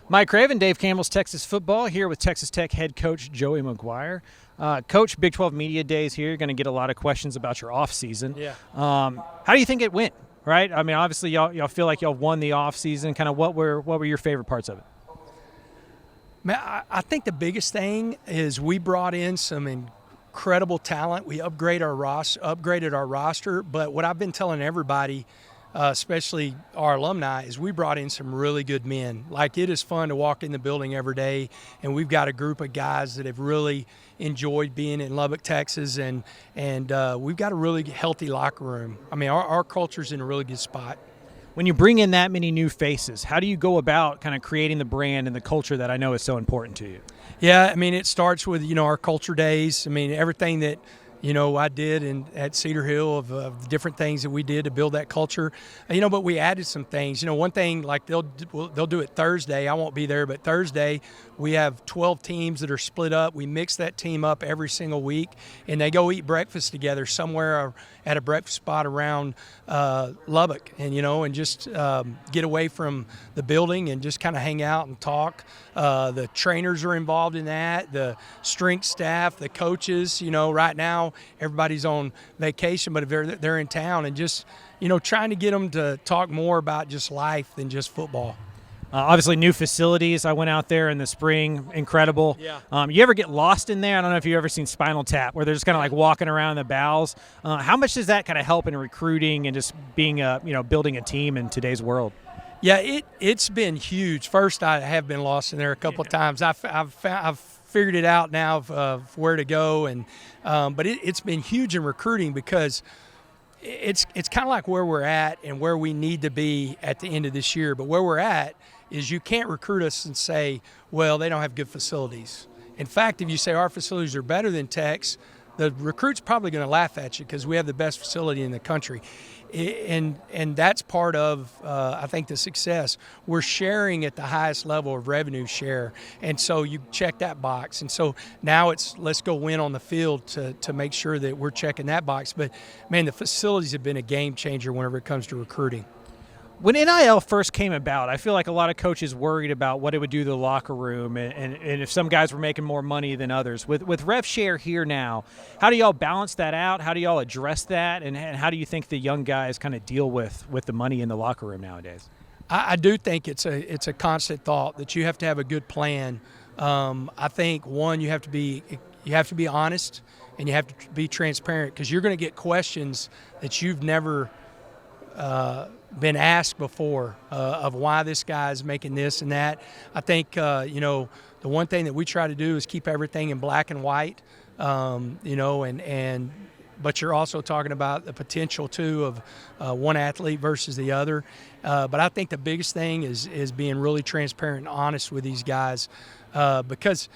Mike Craven, Dave Campbell's Texas Football, here with Texas Tech head coach Joey McGuire. Coach, Big 12 Media Days here. You're going to get a lot of questions about your offseason. Yeah. How do you think it went, right? I mean, obviously, y'all feel like y'all won the offseason. Kind of what were your favorite parts of it? Man, I think the biggest thing is we brought in some incredible talent. We upgraded our roster. But what I've been telling everybody, especially our alumni, is we brought in some really good men. Like, it is fun to walk in the building every day, and we've got a group of guys that have really enjoyed being in Lubbock, Texas, and we've got a really healthy locker room. I mean, our culture's in a really good spot. When you bring in that many new faces, how do you go about kind of creating the brand and the culture that I know is so important to you? Yeah, I mean, it starts with, our culture days. I mean, everything that, I did at Cedar Hill of the different things that we did to build that culture. But we added some things. One thing, like they'll do it Thursday. I won't be there, but Thursday we have 12 teams that are split up. We mix that team up every single week, and they go eat breakfast together somewhere at a breakfast spot around Lubbock, and just get away from the building and just kind of hang out and talk. The trainers are involved in that, the strength staff, the coaches. Right now everybody's on vacation, but if they're in town, and just trying to get them to talk more about just life than just football. Obviously, new facilities. I went out there in the spring. Incredible. Yeah. You ever get lost in there? I don't know if you've ever seen Spinal Tap, where they're just kind of like walking around the bowels. How much does that kind of help in recruiting and just being building a team in today's world? Yeah, it's been huge. First, I have been lost in there a couple of times. I've figured it out now of where to go, and but it's been huge in recruiting, because it's kind of like where we're at and where we need to be at the end of this year. But where we're at is you can't recruit us and say, well, they don't have good facilities. In fact, if you say our facilities are better than Tech's, the recruit's probably going to laugh at you, because we have the best facility in the country. And that's part of, I think, the success. We're sharing at the highest level of revenue share, and so you check that box. And so now it's let's go win on the field to make sure that we're checking that box. But, man, the facilities have been a game changer whenever it comes to recruiting. When NIL first came about, I feel like a lot of coaches worried about what it would do to the locker room and if some guys were making more money than others. With rev share here now, how do y'all balance that out? How do y'all address that? And how do you think the young guys kind of deal with the money in the locker room nowadays? I do think it's a constant thought that you have to have a good plan. I think, one, you have to be honest, and you have to be transparent, because you're going to get questions that you've never been asked before of why this guy's making this and that. I think, the one thing that we try to do is keep everything in black and white, but you're also talking about the potential, too, of one athlete versus the other. But I think the biggest thing is being really transparent and honest with these guys, because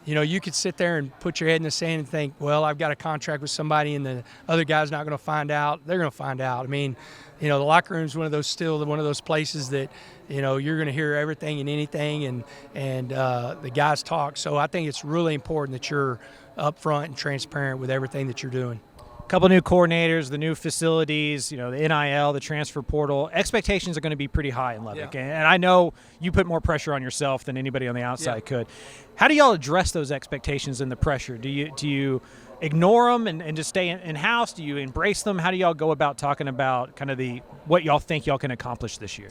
you could sit there and put your head in the sand and think, well, I've got a contract with somebody and the other guy's not going to find out. They're going to find out. I mean, the locker room is one of those places that, you're going to hear everything and anything, and the guys talk. So I think it's really important that you're upfront and transparent with everything that you're doing. A couple new coordinators, the new facilities, the NIL, the transfer portal. Expectations are going to be pretty high in Lubbock. Yeah. And I know you put more pressure on yourself than anybody on the outside could. How do y'all address those expectations and the pressure? Do you ignore them and just stay in-house? Do you embrace them? How do y'all go about talking about kind of what y'all think y'all can accomplish this year?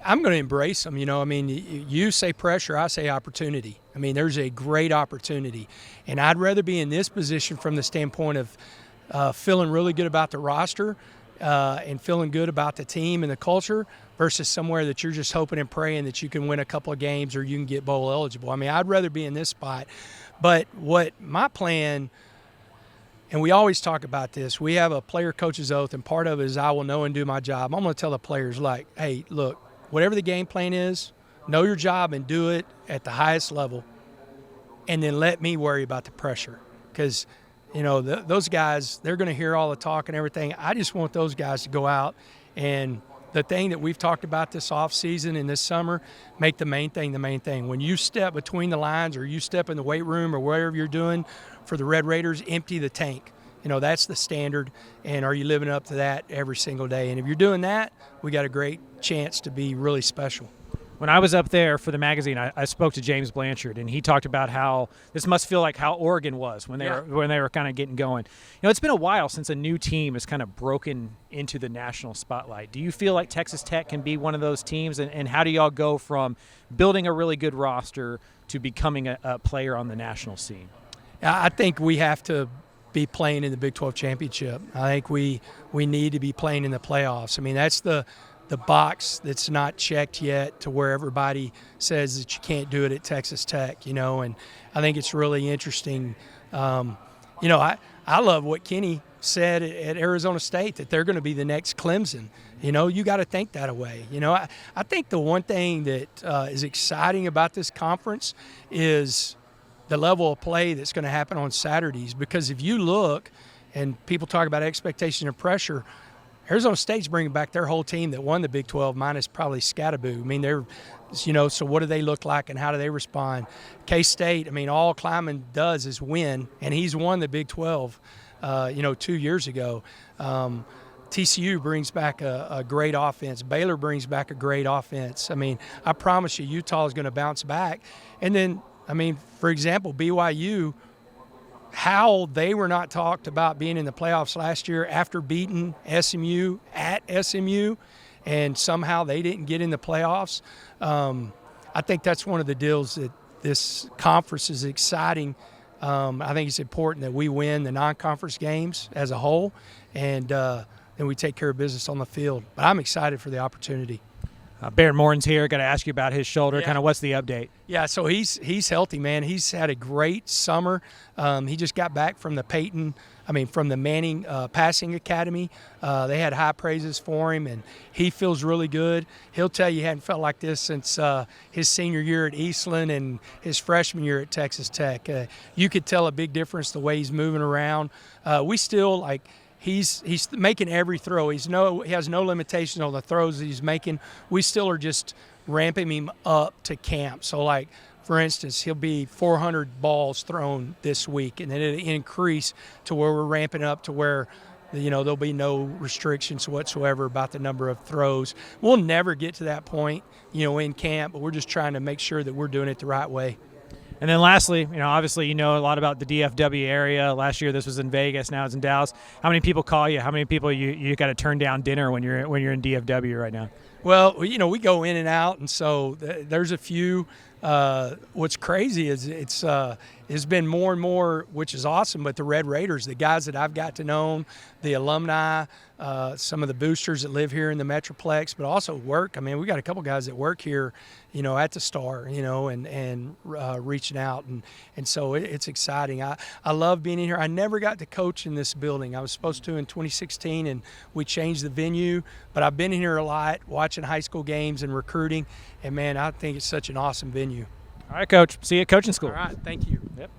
I'm going to embrace them. You say pressure, I say opportunity. I mean, there's a great opportunity. And I'd rather be in this position from the standpoint of feeling really good about the roster and feeling good about the team and the culture, versus somewhere that you're just hoping and praying that you can win a couple of games or you can get bowl eligible. I mean, I'd rather be in this spot. But what my plan, and we always talk about this, we have a player coach's oath, and part of it is I will know and do my job. I'm going to tell the players, like, hey, look, whatever the game plan is, know your job and do it at the highest level, and then let me worry about the pressure. Because those guys, they're going to hear all the talk and everything. I just want those guys to go out, and the thing that we've talked about this offseason and this summer, make the main thing the main thing. When you step between the lines, or you step in the weight room, or whatever you're doing for the Red Raiders, empty the tank. That's the standard, and are you living up to that every single day? And if you're doing that, we got a great chance to be really special. When I was up there for the magazine, I spoke to James Blanchard, and he talked about how this must feel like how Oregon was when they were kind of getting going. It's been a while since a new team has kind of broken into the national spotlight. Do you feel like Texas Tech can be one of those teams, and how do y'all go from building a really good roster to becoming a player on the national scene? I think we have to be playing in the Big 12 championship. I think we need to be playing in the playoffs. I mean, that's the box that's not checked yet, to where everybody says that you can't do it at Texas Tech, and I think it's really interesting. I love what Kenny said at Arizona State, that they're going to be the next Clemson. You got to think that way. I think the one thing that is exciting about this conference is the level of play that's going to happen on Saturdays, because if you look, and people talk about expectation and pressure, Arizona State's bringing back their whole team that won the Big 12, minus probably Scattaboo. I mean, so what do they look like and how do they respond? K-State, I mean, all Kleiman does is win, and he's won the Big 12, 2 years ago. TCU brings back a great offense. Baylor brings back a great offense. I mean, I promise you, Utah is going to bounce back. And then, I mean, for example, BYU, how they were not talked about being in the playoffs last year after beating SMU at SMU, and somehow they didn't get in the playoffs. I think that's one of the deals that this conference is exciting. I think it's important that we win the non-conference games as a whole, and then we take care of business on the field. But I'm excited for the opportunity. Baron Morin's here. Got to ask you about his shoulder. Yeah. Kind of what's the update? Yeah, so he's healthy, man. He's had a great summer. He just got back from the Manning Passing Academy. They had high praises for him, and he feels really good. He'll tell you he hadn't felt like this since his senior year at Eastland and his freshman year at Texas Tech. You could tell a big difference the way he's moving around. We still He's making every throw. He has no limitations on the throws that he's making. We still are just ramping him up to camp. So, for instance, he'll be 400 balls thrown this week, and then it'll increase to where we're ramping up to where, there'll be no restrictions whatsoever about the number of throws. We'll never get to that point, in camp, but we're just trying to make sure that we're doing it the right way. And then lastly, obviously a lot about the DFW area. Last year this was in Vegas, now it's in Dallas. How many people call you? How many people you got to turn down dinner when you're in DFW right now? Well, we go in and out, and so there's a few. What's crazy is it's been more and more, which is awesome, but the Red Raiders, the guys that I've got to know, the alumni, some of the boosters that live here in the Metroplex, but also work. I mean, we got a couple guys that work here, at the Star, and reaching out. And so it's exciting. I love being in here. I never got to coach in this building. I was supposed to in 2016, and we changed the venue. But I've been in here a lot, watching high school games and recruiting. And, man, I think it's such an awesome venue. All right, Coach. See you at coaching school. All right. Thank you. Yep.